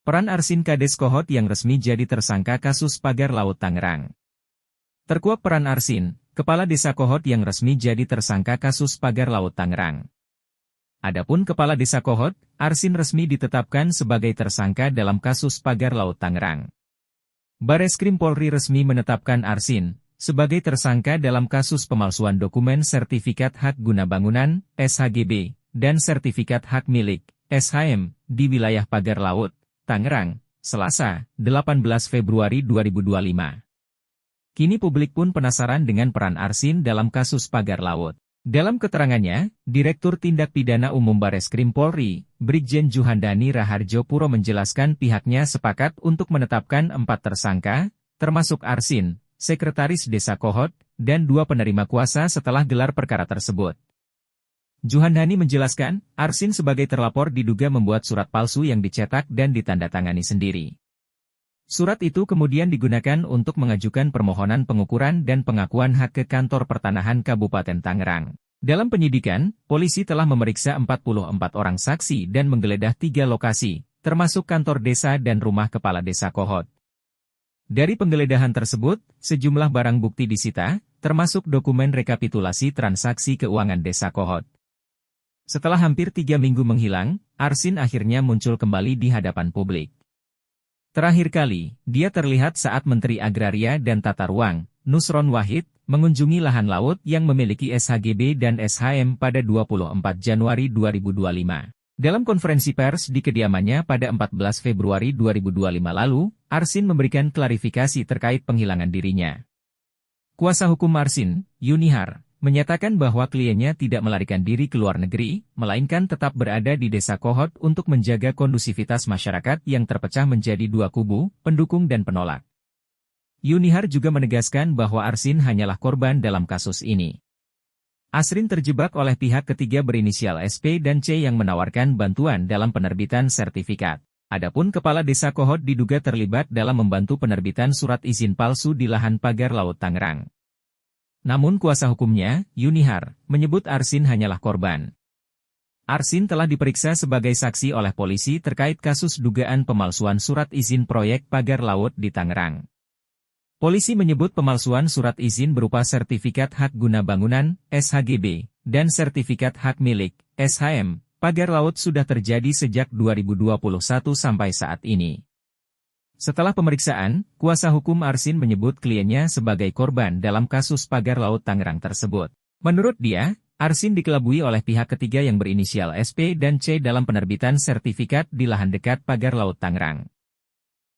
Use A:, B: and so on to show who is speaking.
A: Peran Arsin Kades Kohot yang resmi jadi tersangka kasus pagar laut Tangerang. Terkuak peran Arsin, Kepala Desa Kohot yang resmi jadi tersangka kasus pagar laut Tangerang. Adapun Kepala Desa Kohot, Arsin resmi ditetapkan sebagai tersangka dalam kasus pagar laut Tangerang. Bareskrim Polri resmi menetapkan Arsin sebagai tersangka dalam kasus pemalsuan dokumen sertifikat hak guna bangunan (SHGB) dan sertifikat hak milik (SHM) di wilayah pagar laut Tangerang, Selasa, 18 Februari 2025. Kini publik pun penasaran dengan peran Arsin dalam kasus pagar laut. Dalam keterangannya, Direktur Tindak Pidana Umum Bareskrim Polri, Brigjen Juhandani Raharjo Puro menjelaskan pihaknya sepakat untuk menetapkan 4 tersangka, termasuk Arsin, Sekretaris Desa Kohot, dan 2 penerima kuasa setelah gelar perkara tersebut. Juhandani menjelaskan, Arsin sebagai terlapor diduga membuat surat palsu yang dicetak dan ditandatangani sendiri. Surat itu kemudian digunakan untuk mengajukan permohonan pengukuran dan pengakuan hak ke Kantor Pertanahan Kabupaten Tangerang. Dalam penyidikan, polisi telah memeriksa 44 orang saksi dan menggeledah 3 lokasi, termasuk kantor desa dan rumah kepala desa Kohot. Dari penggeledahan tersebut, sejumlah barang bukti disita, termasuk dokumen rekapitulasi transaksi keuangan desa Kohot. Setelah hampir 3 minggu menghilang, Arsin akhirnya muncul kembali di hadapan publik. Terakhir kali, dia terlihat saat Menteri Agraria dan Tata Ruang, Nusron Wahid, mengunjungi lahan laut yang memiliki SHGB dan SHM pada 24 Januari 2025. Dalam konferensi pers di kediamannya pada 14 Februari 2025 lalu, Arsin memberikan klarifikasi terkait penghilangan dirinya. Kuasa hukum Arsin, Yunihar, menyatakan bahwa kliennya tidak melarikan diri ke luar negeri, melainkan tetap berada di Desa Kohot untuk menjaga kondusivitas masyarakat yang terpecah menjadi 2 kubu, pendukung dan penolak. Yunihar juga menegaskan bahwa Arsin hanyalah korban dalam kasus ini. Arsin terjebak oleh pihak ketiga berinisial SP dan C yang menawarkan bantuan dalam penerbitan sertifikat. Adapun Kepala Desa Kohot diduga terlibat dalam membantu penerbitan surat izin palsu di lahan pagar laut Tangerang. Namun kuasa hukumnya, Yunihar, menyebut Arsin hanyalah korban. Arsin telah diperiksa sebagai saksi oleh polisi terkait kasus dugaan pemalsuan surat izin proyek pagar laut di Tangerang. Polisi menyebut pemalsuan surat izin berupa sertifikat hak guna bangunan, SHGB, dan sertifikat hak milik, SHM, pagar laut sudah terjadi sejak 2021 sampai saat ini. Setelah pemeriksaan, kuasa hukum Arsin menyebut kliennya sebagai korban dalam kasus pagar laut Tangerang tersebut. Menurut dia, Arsin dikelabui oleh pihak ketiga yang berinisial SP dan C dalam penerbitan sertifikat di lahan dekat pagar laut Tangerang.